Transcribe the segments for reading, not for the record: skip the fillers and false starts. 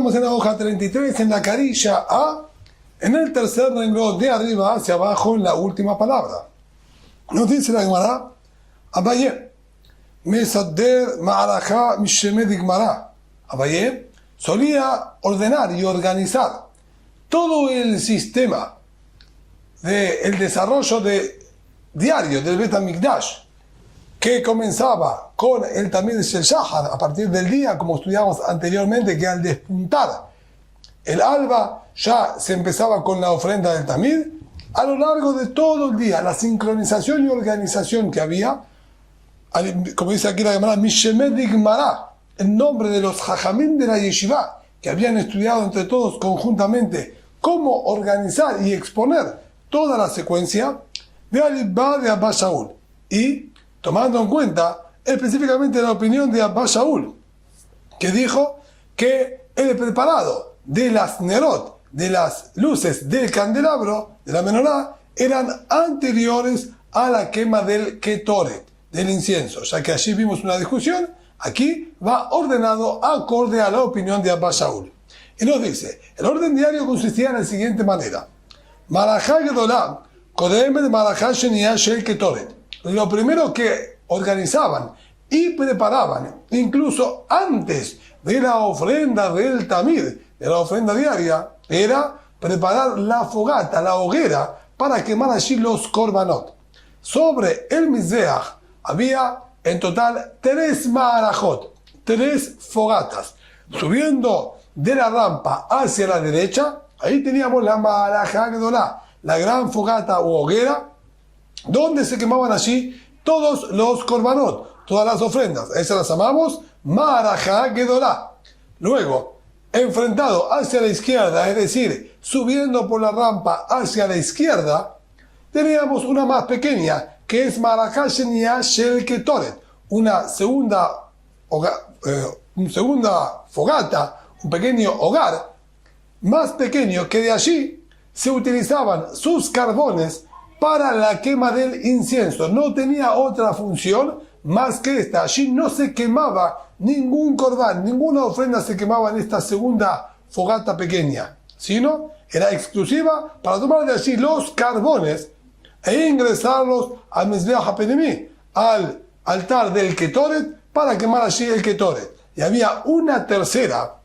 Estamos en la hoja 33, en la carilla A, en el tercer renglón de arriba hacia abajo, en la última palabra. Nos dice la Gemara, Abaye, Mesader Ma'araja Mishemed Gemara. Abaye solía ordenar y organizar todo el sistema del desarrollo diario del Bet HaMikdash, que comenzaba con el Tamid Shel Shahar, a partir del día, como estudiamos anteriormente, que al despuntar el alba ya se empezaba con la ofrenda del Tamid. A lo largo de todo el día, la sincronización y organización que había, como dice aquí la Gemara, Mishemed Gemara, el nombre de los Jajamim de la Yeshiva, que habían estudiado entre todos conjuntamente cómo organizar y exponer toda la secuencia de Alibá de Abba Shaul, y tomando en cuenta específicamente la opinión de Abba Shaul, que dijo que el preparado de las nerot, de las luces del candelabro, de la menorá, eran anteriores a la quema del ketoret, del incienso. Ya que allí vimos una discusión, aquí va ordenado acorde a la opinión de Abba Shaul. Y nos dice, el orden diario consistía en la siguiente manera. Marajá Gedolá, Kodem de Marajá Sheniá Shel Ketoret. Lo primero que organizaban y preparaban, incluso antes de la ofrenda del Tamid, de la ofrenda diaria, era preparar la fogata, la hoguera, para quemar allí los korbanot. Sobre el Mizbeach había en total 3 ma'arajot, 3 fogatas. Subiendo de la rampa hacia la derecha, ahí teníamos la Ma'arajá Gedolá, la gran fogata u hoguera, donde se quemaban allí todos los korbanot, todas las ofrendas. Esas las llamamos Ma'arajá Gedolá. Luego, enfrentado hacia la izquierda, es decir, subiendo por la rampa hacia la izquierda, teníamos una más pequeña, que es Ma'arajá Sheniá Shel Ketoret, una segunda fogata, un pequeño hogar, más pequeño, que de allí se utilizaban sus carbones para la quema del incienso. No tenía otra función más que esta. Allí no se quemaba ningún corbán, ninguna ofrenda se quemaba en esta segunda fogata pequeña, sino era exclusiva para tomar de allí los carbones e ingresarlos al Mizbeach HaPenimí, al altar del Ketoret, para quemar allí el Ketoret. Y había una tercera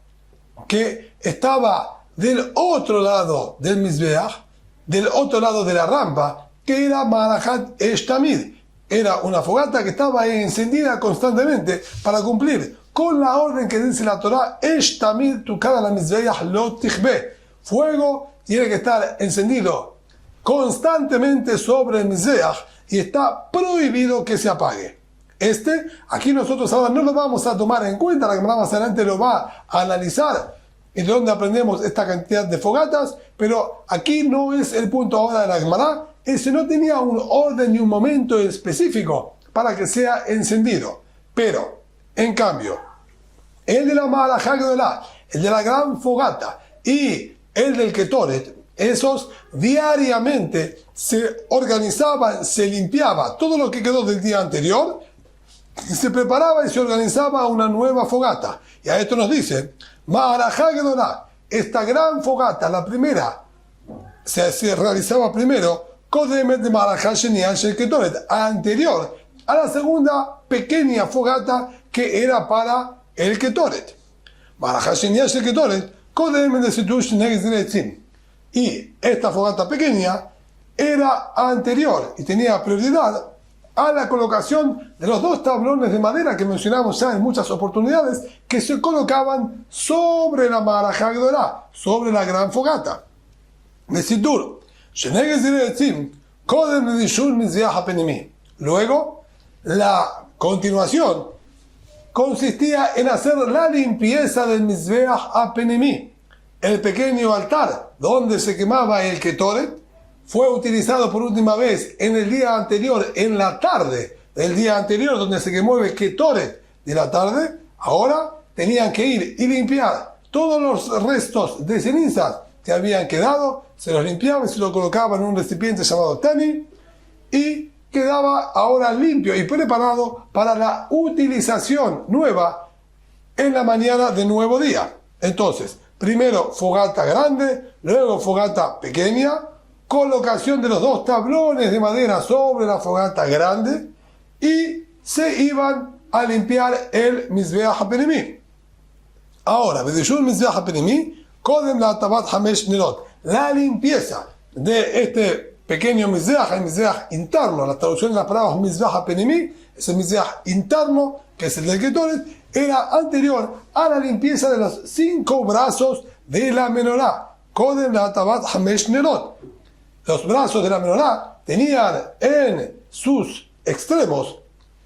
que estaba del otro lado del Mizbeach, del otro lado de la rampa, que era Marajat Eshtamid. Era una fogata que estaba encendida constantemente para cumplir con la orden que dice la Torá, Eshtamid tukad la Mizbeach lo tichbe. Fuego tiene que estar encendido constantemente sobre el Mizbeach y está prohibido que se apague. Aquí nosotros ahora no lo vamos a tomar en cuenta, la Gemara más adelante lo va a analizar y de dónde aprendemos esta cantidad de fogatas, pero aquí no es el punto ahora de la Gemara. Ese no tenía un orden ni un momento específico para que sea encendido. Pero, en cambio, el de la Ma'arajá Gedolá, el de la gran fogata y el del Ketoret, esos diariamente se organizaban, se limpiaba todo lo que quedó del día anterior, y se preparaba y se organizaba una nueva fogata. Y a esto nos dice, Ma'arajá Gedolá, esta gran fogata, la primera, se realizaba primero, Kodemet de Ma'arajá Sheniá Shel Ketoret, anterior a la segunda pequeña fogata que era para el Ketoret. Ma'arajá Sheniá Shel Ketoret, Kodemet de Sitush Negzretzim. Y esta fogata pequeña era anterior y tenía prioridad a la colocación de los 2 tablones de madera que mencionamos ya en muchas oportunidades, que se colocaban sobre la Ma'arajá Gedolá, sobre la gran fogata. Luego, la continuación consistía en hacer la limpieza del Mizbeach HaPenimí. El pequeño altar donde se quemaba el Ketoret fue utilizado por última vez en el día anterior, en la tarde del día anterior, donde se quemó el Ketoret de la tarde. Ahora tenían que ir y limpiar todos los restos de cenizas que habían quedado, se los limpiaba y se lo colocaba en un recipiente llamado Tani, y quedaba ahora limpio y preparado para la utilización nueva en la mañana del nuevo día. Entonces, Primero fogata grande, luego fogata pequeña, colocación de los dos tablones de madera sobre la fogata grande y se iban a limpiar el Mizbeach HaPenimí. Ahora, Bedeshul Mizbeach HaPenimí, Kodem la Tabat Hamesh Nerot. La limpieza de este pequeño Mizbeach, el Mizbeach interno, la traducción de las palabras Mizbeach HaPenimí, es el Mizbeach interno, que es el del Ketoret, era anterior a la limpieza de los 5 brazos de la menorá. Kodem la Tabat Hamesh Nerot. Los brazos de la menorá tenían en sus extremos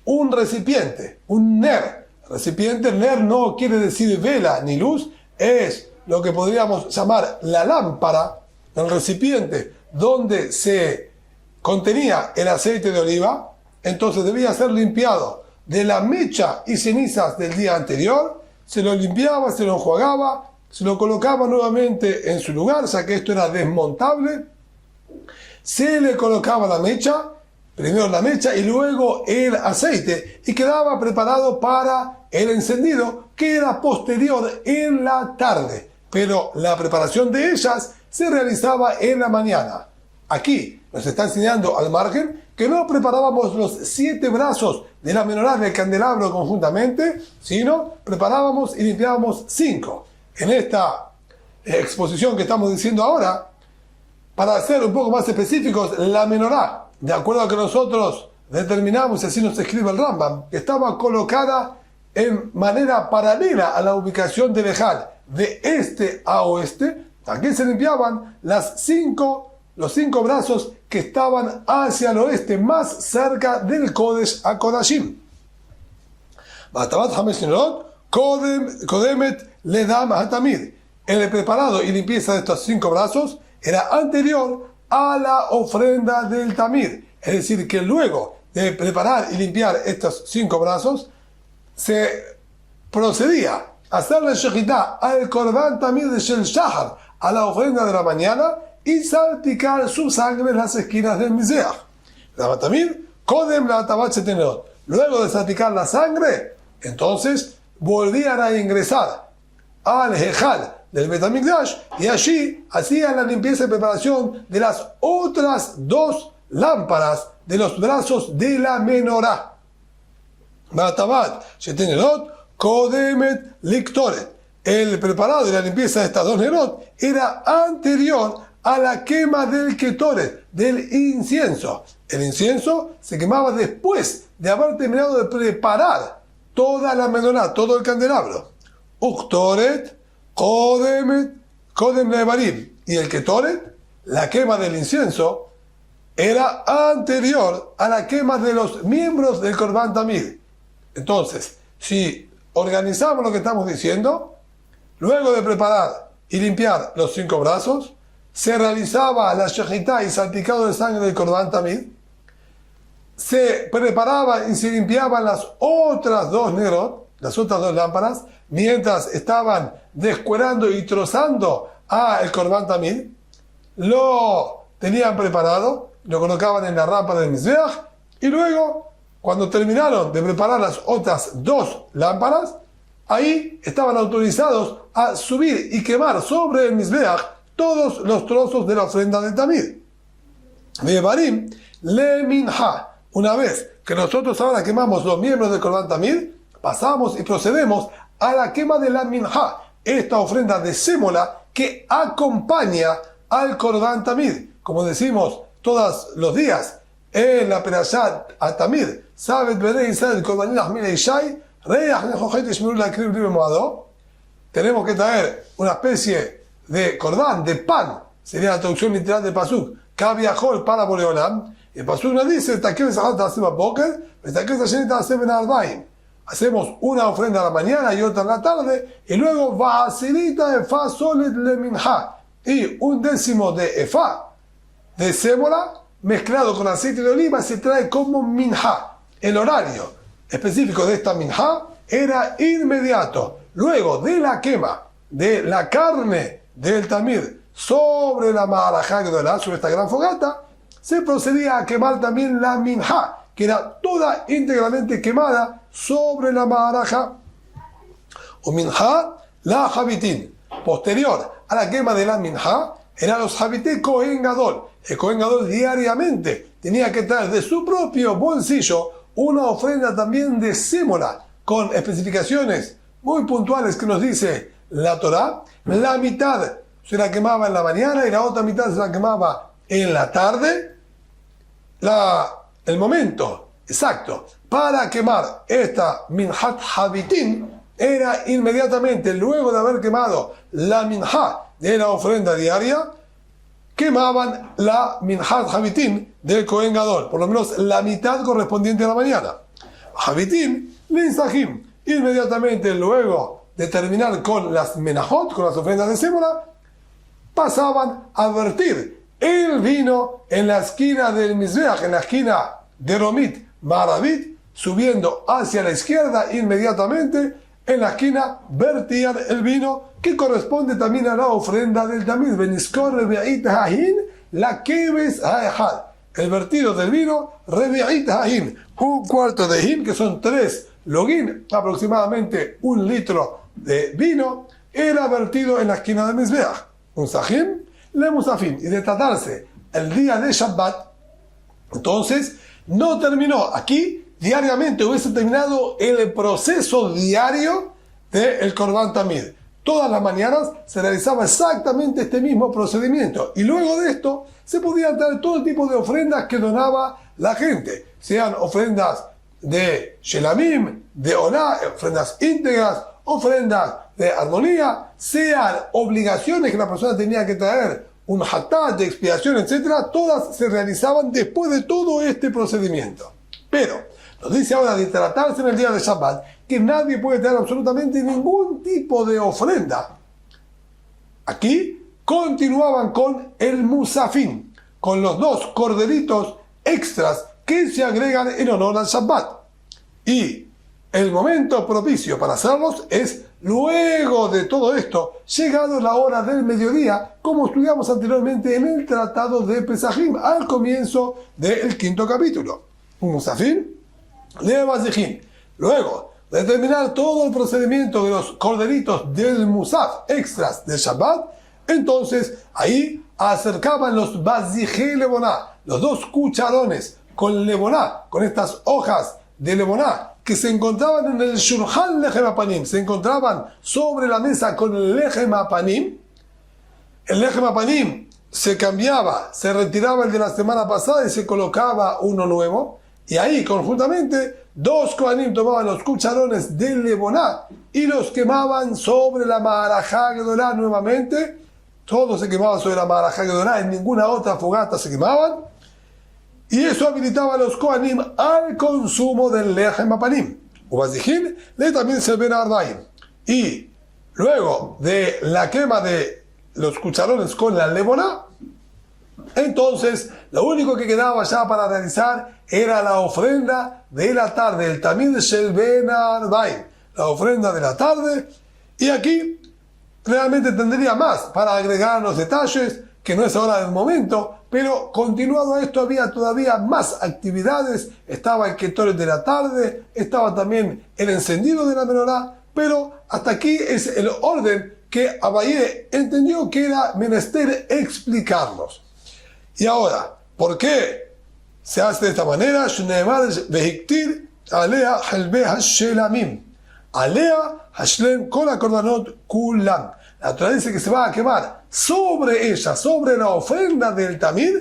un recipiente, un ner. Recipiente, ner no quiere decir vela ni luz, es lo que podríamos llamar la lámpara, el recipiente donde se contenía el aceite de oliva. Entonces debía ser limpiado de la mecha y cenizas del día anterior, se lo limpiaba, se lo enjuagaba, se lo colocaba nuevamente en su lugar, ya que esto era desmontable, se le colocaba la mecha, primero la mecha y luego el aceite, y quedaba preparado para el encendido, que era posterior en la tarde, pero la preparación de ellas se realizaba en la mañana. Aquí nos está enseñando al margen que no preparábamos los 7 brazos de la menorá del candelabro conjuntamente, sino preparábamos y limpiábamos 5. En esta exposición que estamos diciendo ahora, para ser un poco más específicos, la menorá, de acuerdo a que nosotros determinamos, y así nos escribe el Rambam, estaba colocada en manera paralela a la ubicación del Ejal, de este a oeste. Aquí se limpiaban los 5 brazos que estaban hacia el oeste, más cerca del Kodesh HaKodashim. Batabat Hamesh Nerot, Kodemet Ledam HaTamid. El preparado y limpieza de estos 5 brazos era anterior a la ofrenda del Tamid. Es decir, que luego de preparar y limpiar estos 5 brazos, se procedía a hacerle shechitá al Korban Tamid de Shel Shahar, a la ofrenda de la mañana, y salpicar su sangre en las esquinas del Mizbeach. La Tamid, Kodem la Tabat Shetenerot. Luego de salpicar la sangre, entonces volvían a ingresar al Ejal del Betamikdash y allí hacían la limpieza y preparación de las otras 2 lámparas de los brazos de la menorá. Batabat Shetenerot, Kodemet Liktoret. El preparado y la limpieza de estas 2 nerot era anterior a la quema del Ketoret, del incienso. El incienso se quemaba después de haber terminado de preparar toda la menorá, todo el candelabro. Uktoret, Kodem Levarim. Y el Ketoret, la quema del incienso, era anterior a la quema de los miembros del Korban Tamid. Entonces, si organizamos lo que estamos diciendo, luego de preparar y limpiar los 5 brazos, se realizaba la shechitá y salpicado de sangre del Korban Tamid, se preparaban y se limpiaban las otras 2 nerot, las otras 2 lámparas, mientras estaban descuerando y trozando el Korban Tamid, lo tenían preparado, lo colocaban en la rampa del Mizbeach, y luego, cuando terminaron de preparar las otras 2 lámparas, ahí estaban autorizados a subir y quemar sobre el Mizbeach todos los trozos de la ofrenda del Tamid. Vevarim le minha. Una vez que nosotros ahora quemamos los miembros del Korban Tamid, pasamos y procedemos a la quema de la minha, esta ofrenda de sémola que acompaña al Korban Tamid. Como decimos todos los días en la Perashat Tamid, Sabet Bnei Israel Korbanim Lahmin Ishai, Reach Nejojet Yishmeru Lakrib Libe Moado. Tenemos que traer una especie de Korban, de pan, sería la traducción literal del Pasuk, Kaviahol para Boreolam. Y el Pasuk nos dice: hacemos una ofrenda a la mañana y otra a la tarde, y luego Vasilita Efa Solet Le Minha, y un décimo de Efa de sémola mezclado con aceite de oliva se trae como minha. El horario específico de esta minha era inmediato, luego de la quema de la carne del Tamid sobre la Maharajá Gedolá, sobre esta gran fogata, se procedía a quemar también la minha, que era toda íntegramente quemada sobre la Maharajá. O minha la Javitín. posterior a la quema de la minha eran los Habité Cohen Gadol. El Cohen Gadol diariamente tenía que traer de su propio bolsillo una ofrenda también de sémola, con especificaciones muy puntuales que nos dice la Torá. La mitad se la quemaba en la mañana y la otra mitad se la quemaba en la tarde. El momento exacto para quemar esta Minhat Habitín era inmediatamente luego de haber quemado la minha de la ofrenda diaria, quemaban la Minhat Habitín del Cohen Gadol, por lo menos la mitad correspondiente a la mañana. Habitín, Linsahim, inmediatamente luego de terminar con las menajot, con las ofrendas de sémola, pasaban a vertir el vino en la esquina del Mizbeach, en la esquina de Romit Maravit, subiendo hacia la izquierda inmediatamente. En la esquina vertían el vino que corresponde también a la ofrenda del Tamid. Beniskor Rebe'it Hahin, la Keves Haehad. El vertido del vino, Rebe'it Hahin, un cuarto de hin, que son 3 login, aproximadamente 1 litro de vino, era vertido en la esquina del Mizbeach. Un Sahim, le Musafim. Y de tratarse el día de Shabbat, entonces no terminó aquí. Diariamente hubiese terminado el proceso diario del Korban Tamid. Todas las mañanas se realizaba exactamente este mismo procedimiento. Y luego de esto se podían traer todo tipo de ofrendas que donaba la gente. Sean ofrendas de Shelamim, de Olá, ofrendas íntegras, ofrendas de armonía, sean obligaciones que la persona tenía que traer, un hatat de expiación, etc. Todas se realizaban después de todo este procedimiento. Pero nos dice ahora de tratarse en el día de Shabbat que nadie puede traer absolutamente ningún tipo de ofrenda. Aquí continuaban con el Musafín, con los 2 corderitos extras que se agregan en honor al Shabbat. Y el momento propicio para hacerlos es luego de todo esto, llegado la hora del mediodía, como estudiamos anteriormente en el tratado de Pesajim, al comienzo del 5º capítulo. Un Musafín de Bazijim. Luego de terminar todo el procedimiento de los corderitos del Musaf extras del Shabbat, entonces ahí acercaban los Bazijé Leboná, los 2 cucharones con Leboná, con estas hojas de Leboná que se encontraban en el Shulchan Lechem Apanim, se encontraban sobre la mesa con el Lechem Apanim. El Lechem Apanim se cambiaba, se retiraba el de la semana pasada y se colocaba uno nuevo. Y ahí, conjuntamente, 2 Kohanim tomaban los cucharones de Leboná y los quemaban sobre la Maharajá Gedolá nuevamente. Todo se quemaba sobre la Maharajá Gedolá, en ninguna otra fogata se quemaban. Y eso habilitaba a los Kohanim al consumo del Lechem Apanim. Ubazijin le también se ven a Arbaim. Y luego de la quema de los cucharones con la Leboná, entonces lo único que quedaba ya para realizar era la ofrenda de la tarde, el Tamid Shel Ben Arbaim, la ofrenda de la tarde. Y aquí realmente tendría más para agregar los detalles, que no es ahora el momento, pero continuado a esto había todavía más actividades. Estaba el Ketoret de la tarde, estaba también el encendido de la menorá, pero hasta aquí es el orden que Abayé entendió que era menester explicarnos. Y ahora, ¿por qué se hace de esta manera? Shneemar vehiktir alea halbe hashelamim, alea hashlem kol hakorbanot kulam. La Torah dice que se va a quemar sobre ella, sobre la ofrenda del Tamid,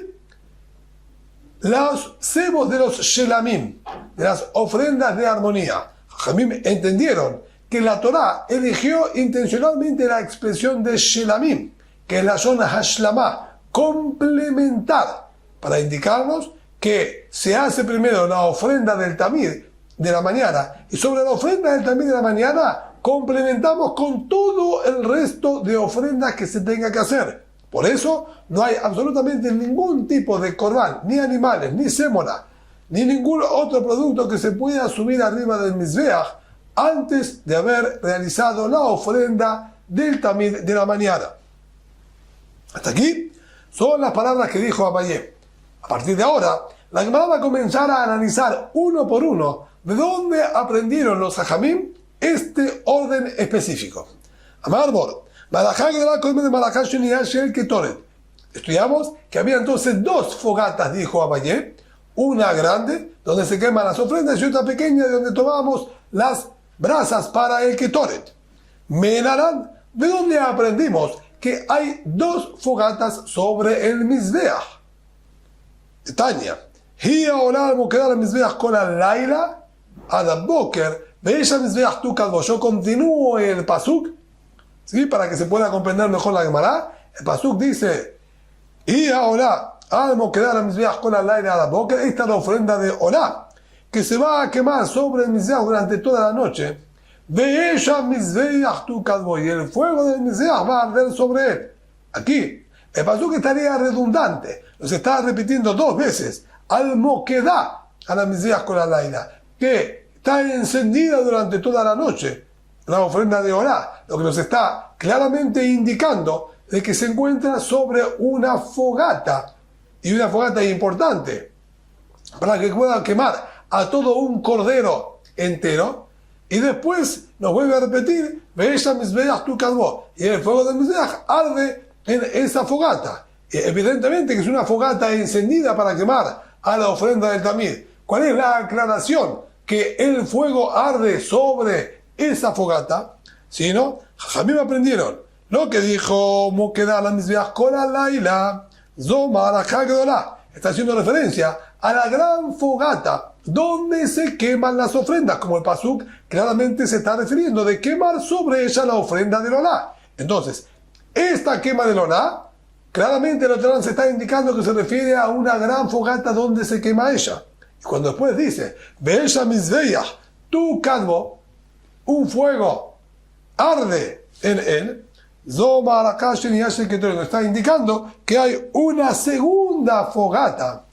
los cebos de los shelamim, de las ofrendas de armonía. Jamim entendieron que la Torah eligió intencionalmente la expresión de shelamim, que es la zona hashlamá, complementar, para indicarnos que se hace primero la ofrenda del Tamid de la mañana, y sobre la ofrenda del Tamid de la mañana complementamos con todo el resto de ofrendas que se tenga que hacer. Por eso no hay absolutamente ningún tipo de corbán, ni animales, ni sémola, ni ningún otro producto que se pueda subir arriba del Mizbeach antes de haber realizado la ofrenda del Tamid de la mañana. Hasta aquí son las palabras que dijo Abayé. A partir de ahora, la Gemara va a comenzar a analizar uno por uno de dónde aprendieron los Jajamim este orden específico. Amar Bor, Marajá Gedolá, Kodmet de Marajá Sheniah Shel Ketoret. Estudiamos que había entonces dos fogatas, dijo Abayé, una grande, donde se queman las ofrendas, y otra pequeña, de donde tomamos las brasas para el Ketoret. Menarán, ¿de dónde aprendimos que hay dos fogatas sobre el Mizbeach? Tania, Hia Olam Mokedar Mizbeach con la Laila, Adam Boker, Veisha Mizbeach tu Kadbo. Yo continúo el pasuk, ¿sí? Para que se pueda comprender mejor la Gemara. El pasuk dice, Hia Olam Mokedar Mizbeach con la Laila, Adam Boker. Esta es la ofrenda de Olam, que se va a quemar sobre el Mizbeach durante toda la noche. Veisha Mizbeach tu Kadbo. Y el fuego del Mizbeach va a arder sobre él. Aquí, el pasuk estaría redundante. Nos está repitiendo dos veces. Al-Mokedá a la Mizbeach con la Laila, que está encendida durante toda la noche, la ofrenda de Orá, lo que nos está claramente indicando de que se encuentra sobre una fogata, y una fogata importante, para que pueda quemar a todo un cordero entero, y después nos vuelve a repetir, Veisha Mizbeach tu Kadbo, y el fuego del Mizbeach arde en esa fogata. Evidentemente que es una fogata encendida para quemar a la ofrenda del Tamid. ¿Cuál es la aclaración? Que el fuego arde sobre esa fogata. ¿Sí, no? Jajamim aprendieron lo que dijo Mokedá la Mizbeach con la Laila, Zomar Hagdolá. Está haciendo referencia a la gran fogata donde se queman las ofrendas, como el pasuk claramente se está refiriendo de quemar sobre ella la ofrenda del Olá. Entonces, esta quema del Olá, claramente el Torán se está indicando que se refiere a una gran fogata donde se quema ella. Y cuando después dice, Veisha Mizbeach tu Kadbo, un fuego arde en él, Zoma Arakash Sheniah Shel Ketoret, nos está indicando que hay una segunda fogata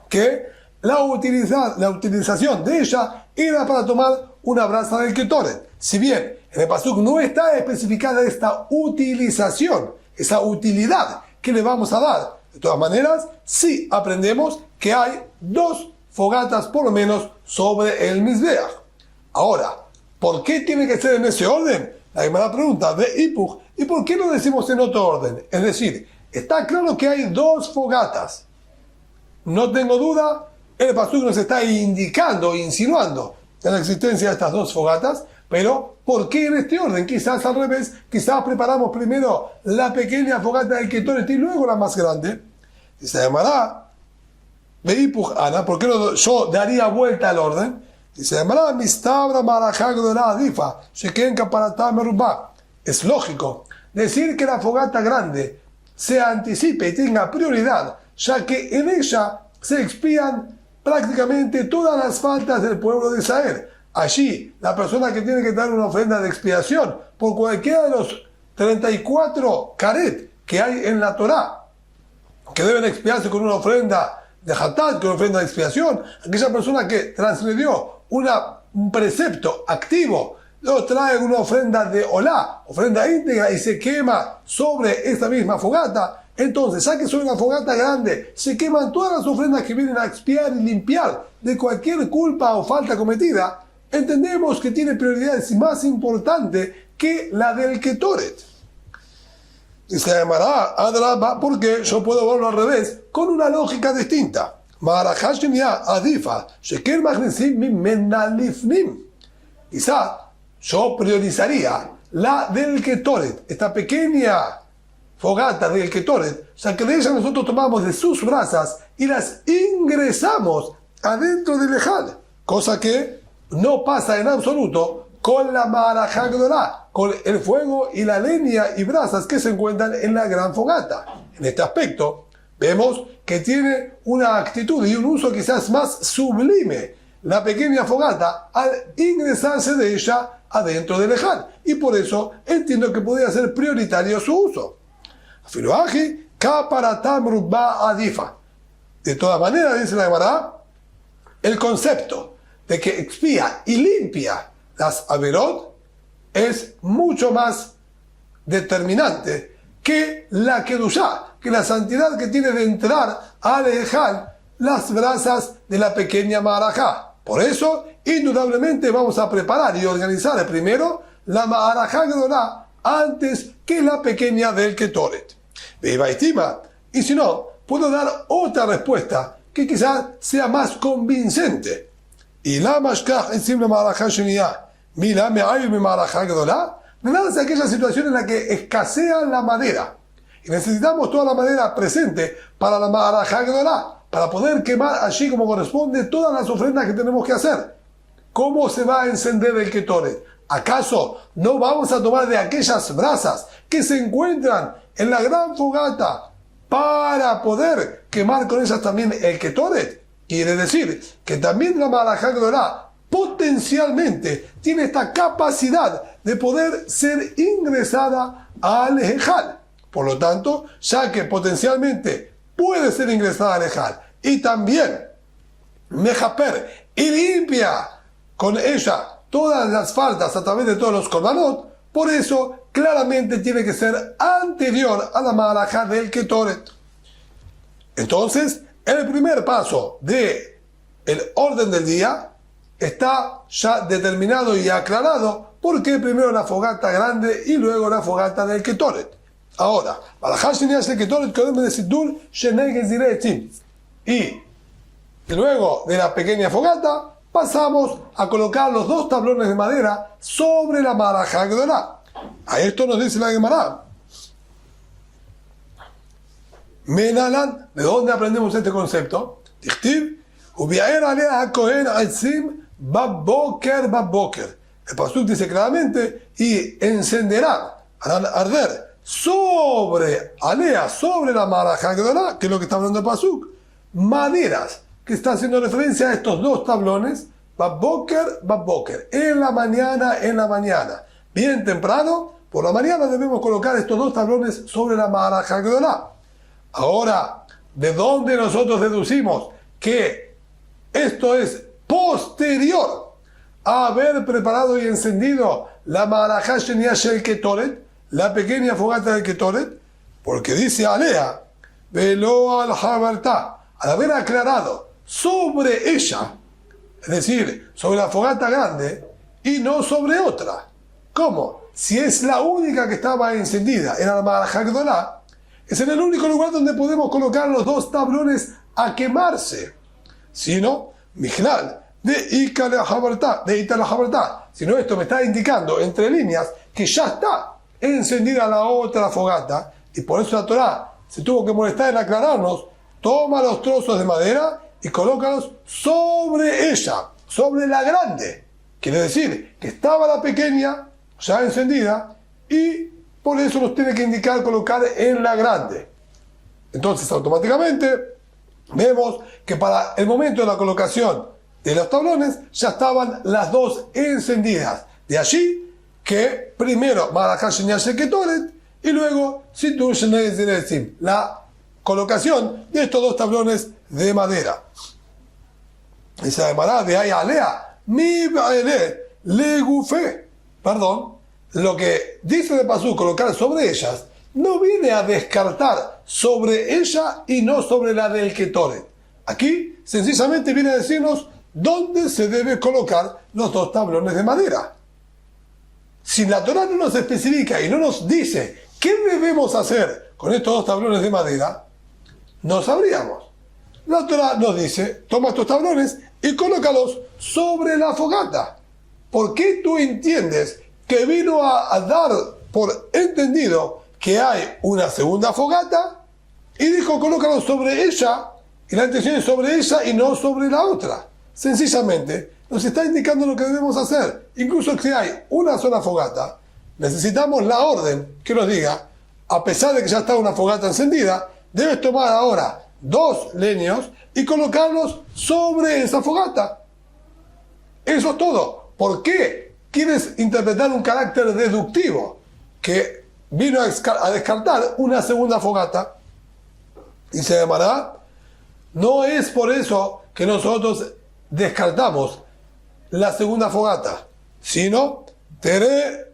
que la utilización de ella era para tomar una brasa del Ketoret. Si bien en el pasuk no está especificada esta utilización, esa utilidad que le vamos a dar, de todas maneras, sí aprendemos que hay dos fogatas por lo menos sobre el Mizbeach. Ahora, ¿por qué tiene que ser en ese orden? La Gemara pregunta, de Ipuj, ¿y por qué no decimos en otro orden? Es decir, está claro que hay dos fogatas. No tengo duda, el pasuk nos está indicando, insinuando la existencia de estas dos fogatas, pero ¿por qué en este orden? Quizás al revés, quizás preparamos primero la pequeña fogata del Ketoret y luego la más grande. Y se llamará Veipuj Ana, ¿por qué no yo daría vuelta al orden? Y se llamará Mistabra Marajá Gedolá Adifa, Sheken Kaparatá Merubá. Es lógico decir que la fogata grande se anticipe y tenga prioridad, ya que en ella se expían prácticamente todas las faltas del pueblo de Israel. Allí, la persona que tiene que dar una ofrenda de expiación por cualquiera de los 34 karet que hay en la Torá, que deben expiarse con una ofrenda de hatat, con una ofrenda de expiación, aquella persona que transgredió un precepto activo, lo trae una ofrenda de olá, ofrenda íntegra, y se quema sobre esta misma fogata. Entonces, ya que sobre una fogata grande se queman todas las ofrendas que vienen a expiar y limpiar de cualquier culpa o falta cometida, entendemos que tiene prioridades más importante que la del Ketoret. Y se llamará Adraba porque yo puedo verlo al revés, con una lógica distinta. Marajá Sheniah Adifa, Sheker Magnesim Mimena Lifnim. Quizá yo priorizaría la del Ketoret, esta pequeña fogata del Ketoret, ya que de ella nosotros tomamos de sus brasas y las ingresamos adentro del Ejal, cosa que no pasa en absoluto con la Marajá Gedolá, con el fuego y la leña y brasas que se encuentran en la gran fogata. En este aspecto, vemos que tiene una actitud y un uso quizás más sublime la pequeña fogata al ingresarse de ella adentro del Ejal, y por eso entiendo que podría ser prioritario su uso. Afiloaji kaparatam rubba adifa. De todas maneras, dice la Gemara, el concepto de que expía y limpia las averot es mucho más determinante que la kedushá, que la santidad que tiene de entrar al Ejal las brasas de la pequeña marajá. Por eso, indudablemente vamos a preparar y organizar primero la marajá gedolá antes que la pequeña del Ketoret. Y si no, puedo dar otra respuesta que quizás sea más convincente. Y la mashkach encim la marajá sheniyah, mira me hay mi marajá gedolá. De nada es aquella situación en la que escasea la madera y necesitamos toda la madera presente para la marajá gedolá, para poder quemar allí como corresponde todas las ofrendas que tenemos que hacer. ¿Cómo se va a encender el Ketoret? ¿Acaso no vamos a tomar de aquellas brasas que se encuentran en la gran fogata para poder quemar con ellas también el Ketoret? Quiere decir que también la marajá gedolá potencialmente tiene esta capacidad de poder ser ingresada al Ejal. Por lo tanto, ya que potencialmente puede ser ingresada al Ejal y también mejaper y limpia con ella todas las faltas a través de todos los korbanot, por eso claramente tiene que ser anterior a la marajá del Ketoret. Entonces, el primer paso del orden del día está ya determinado y aclarado porque primero la fogata grande y luego la fogata del Ketoret. Ahora, y luego de la pequeña fogata pasamos a colocar los dos tablones de madera sobre la marajá gedolá. A esto nos dice la Gemara. Menalan, ¿de dónde aprendemos este concepto? Dichtiv, ubiaer alea hakohen aitzim baboker baboker. El pasuk dice claramente, y encenderá, harán arder sobre alea, sobre la marajá gedolá, que es lo que está hablando el pasuk, maderas, que está haciendo referencia a estos dos tablones, baboker baboker, en la mañana, bien temprano, por la mañana debemos colocar estos dos tablones sobre la marajá gedolá. Ahora, ¿de dónde nosotros deducimos que esto es posterior a haber preparado y encendido la marajá sheniyah shel Ketoret, la pequeña fogata del Ketoret? Porque dice Alea, velo al habertá, al haber aclarado sobre ella, es decir, sobre la fogata grande y no sobre otra. ¿Cómo? Si es la única que estaba encendida, era la marajá gedolá, es en el único lugar donde podemos colocar los dos tablones a quemarse. Si no, Mijlal, de Ika la Habertá. Si no, esto me está indicando entre líneas que ya está encendida la otra fogata y por eso la Torá se tuvo que molestar en aclararnos. Toma los trozos de madera y colócalos sobre ella, sobre la grande. Quiere decir que estaba la pequeña ya encendida y por eso nos tiene que indicar colocar en la grande. Entonces automáticamente vemos que para el momento de la colocación de los tablones ya estaban las dos encendidas. De allí que primero marajá sheniyah shel Ketoret y luego situr shenei zirezim, la colocación de estos dos tablones de madera. Y se llamará de ahí alea mi baele le gufé. Perdón. Lo que dice de pasú colocar sobre ellas no viene a descartar sobre ella y no sobre la del Ketoret. Aquí sencillamente viene a decirnos dónde se debe colocar los dos tablones de madera. Si la Torá no nos especifica y no nos dice qué debemos hacer con estos dos tablones de madera, no sabríamos. La Torá nos dice, toma estos tablones y colócalos sobre la fogata. ¿Por qué tú entiendes que vino a dar por entendido que hay una segunda fogata y dijo colócalo sobre ella y la intención es sobre ella y no sobre la otra? Sencillamente nos está indicando lo que debemos hacer. Incluso si hay una sola fogata, necesitamos la orden que nos diga, a pesar de que ya está una fogata encendida, debes tomar ahora dos leños y colocarlos sobre esa fogata. Eso es todo. ¿Por qué quieres interpretar un carácter deductivo que vino a descartar una segunda fogata? Y se llamará, no es por eso que nosotros descartamos la segunda fogata, sino tere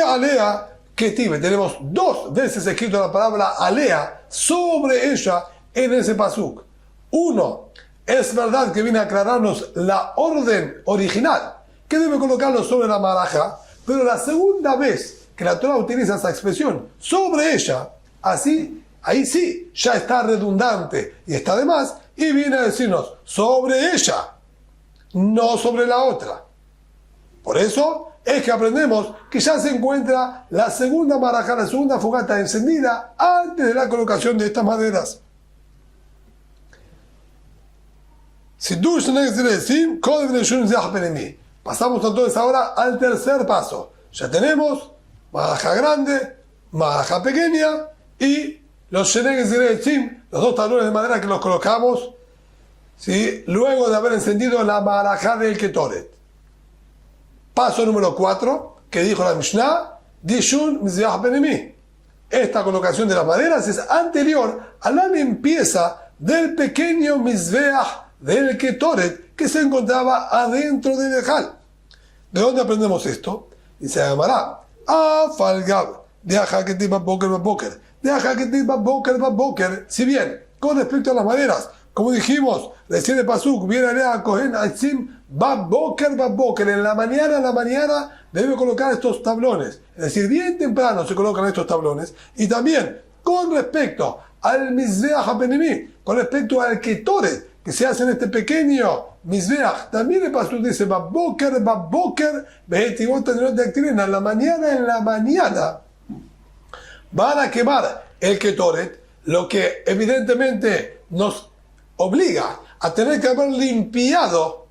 alea ketive. Tenemos dos veces escrito la palabra alea sobre ella en ese pasuk. Uno, es verdad que viene a aclararnos la orden original, que debe colocarlo sobre la marajá, pero la segunda vez que la Torah utiliza esa expresión sobre ella, así, ahí sí, ya está redundante y está de más, y viene a decirnos sobre ella, no sobre la otra. Por eso es que aprendemos que ya se encuentra la segunda marajá, la segunda fogata encendida antes de la colocación de estas maderas. Pasamos entonces ahora al tercer paso. Ya tenemos marajá grande, marajá pequeña y los shenegez direzim, los dos tablones de madera que los colocamos, ¿sí?, luego de haber encendido la marajá del ketoret. Paso número 4, que dijo la Mishnah, Dishun Mizbeach Penemi. Esta colocación de las maderas es anterior a la limpieza del pequeño Mizbeach del Ketoret que se encontraba adentro del Ejal. ¿De dónde aprendemos esto? Y se llamará Afalgab, de Ajaketit Baboker, de Ajaketit Baboker. Si bien, con respecto a las maderas, como dijimos, recién de Pasuk, viene a Kohen Aitzim Baboker, en la mañana debe colocar estos tablones. Es decir, bien temprano se colocan estos tablones. Y también, con respecto al Mizbeach HaPenimi, con respecto al Ketoret, que se hace en este pequeño Mizbeach, también el Pasuk dice Baboker, en la mañana, van a quemar el Ketoret, lo que evidentemente nos obliga a tener que haber limpiado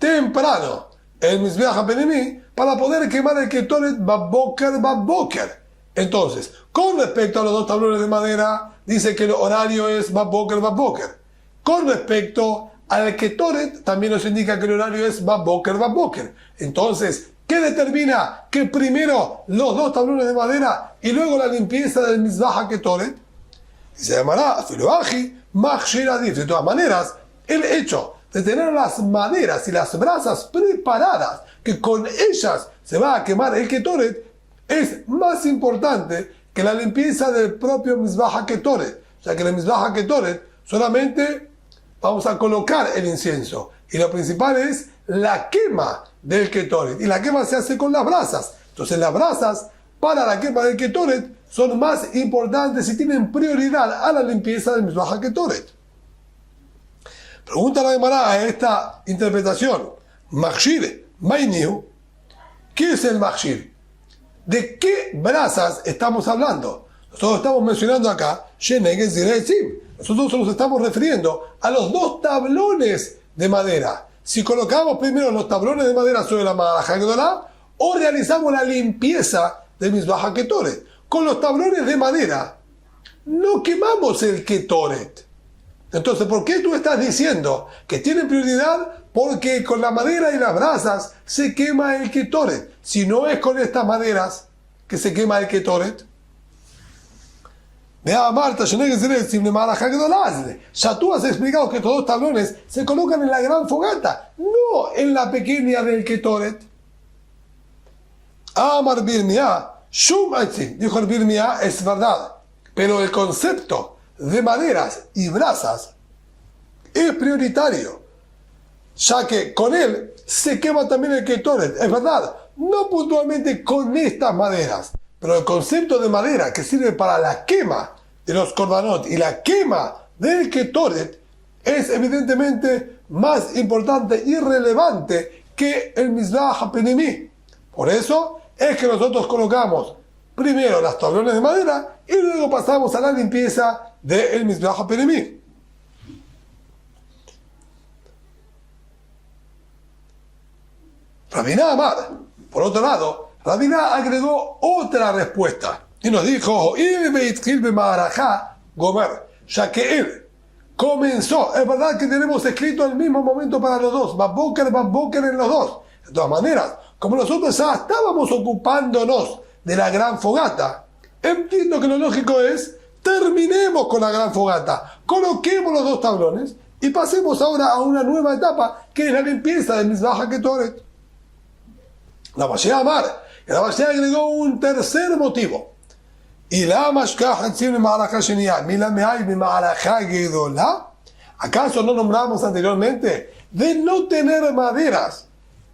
temprano el Mizbeach HaPenimi para poder quemar el Ketoret Baboker. Entonces, con respecto a los dos tablones de madera, dice que el horario es Baboker. Con respecto al Ketoret, también nos indica que el horario es Baboker. Entonces, ¿qué determina que primero los dos tablones de madera y luego la limpieza del Mizbeach HaKetoret? Se llamará Filoaji Machshir Adif. De todas maneras, el hecho de tener las maderas y las brasas preparadas, que con ellas se va a quemar el Ketoret, es más importante que la limpieza del propio Mizbeach HaKetoret. O sea que en el Mizbeach HaKetoret solamente vamos a colocar el incienso. Y lo principal es la quema del Ketoret. Y la quema se hace con las brasas. Entonces las brasas para la quema del Ketoret son más importantes y tienen prioridad a la limpieza del Mizbeach HaKetoret. Pregunta la Gemara a esta interpretación. Machshir, Mainiu, ¿qué es el Machshir? ¿De qué brasas estamos hablando? Nosotros estamos mencionando acá Shenegez Direzim. Nosotros nos estamos refiriendo a los dos tablones de madera. Si colocamos primero los tablones de madera sobre la marajá Gedolá o realizamos la limpieza del Mizbeach HaKetoret. Con los tablones de madera no quemamos el Ketoret. Entonces, ¿por qué tú estás diciendo que tienen prioridad? Porque con la madera y las brasas se quema el Ketoret. Si no es con estas maderas que se quema el Ketoret. Ya tú has explicado que estos dos tablones se colocan en la gran fogata, no en la pequeña del Ketoret. Amar Birmiá, Shum Aitzim, dijo el Birmiá, es verdad, pero el concepto de maderas y brasas es prioritario, ya que con él se quema también el Ketoret, es verdad, no puntualmente con estas maderas, pero el concepto de madera que sirve para la quema de los korbanot y la quema del Ketoret es evidentemente más importante y relevante que el Mizbeach HaPenimi. Por eso es que nosotros colocamos primero las tablones de madera y luego pasamos a la limpieza del Mizbeach HaPenimi. Rabina Amar, por otro lado, Rabina agregó otra respuesta y nos dijo, ya que él comenzó, es verdad que tenemos escrito el mismo momento para los dos, Baboker en los dos. De todas maneras, como nosotros ya estábamos ocupándonos de la gran fogata, entiendo que lo lógico es, terminemos con la gran fogata, coloquemos los dos tablones y pasemos ahora a una nueva etapa, que es la limpieza del Mizbeach HaKetoret. La Mashiach Amar, y la Mashiach agregó un tercer motivo. ¿Y la Mashkah Hatzim Ma'alajá Sheniá? ¿Mila Mehay Ma'alajá Gedolá? ¿Acaso no nombramos anteriormente de no tener maderas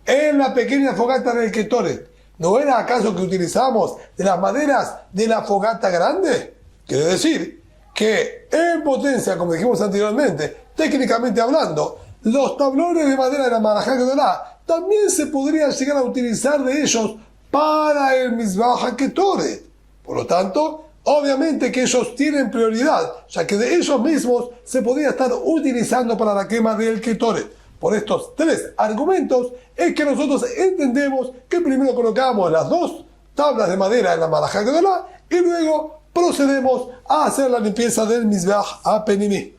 en la pequeña fogata del Ketoret, ¿no era acaso que utilizamos de las maderas de la fogata grande? Quiere decir que en potencia, como dijimos anteriormente, técnicamente hablando, los tablones de madera de la Marajá Gedolá también se podría llegar a utilizar de ellos para el Mizbah Ketoret. Por lo tanto, obviamente que ellos tienen prioridad, ya que de ellos mismos se podría estar utilizando para la quema del Ketoret. Por estos tres argumentos es que nosotros entendemos que primero colocamos las dos tablas de madera en la Marajá Gedolá y luego procedemos a hacer la limpieza del Mizbah HaPenimí.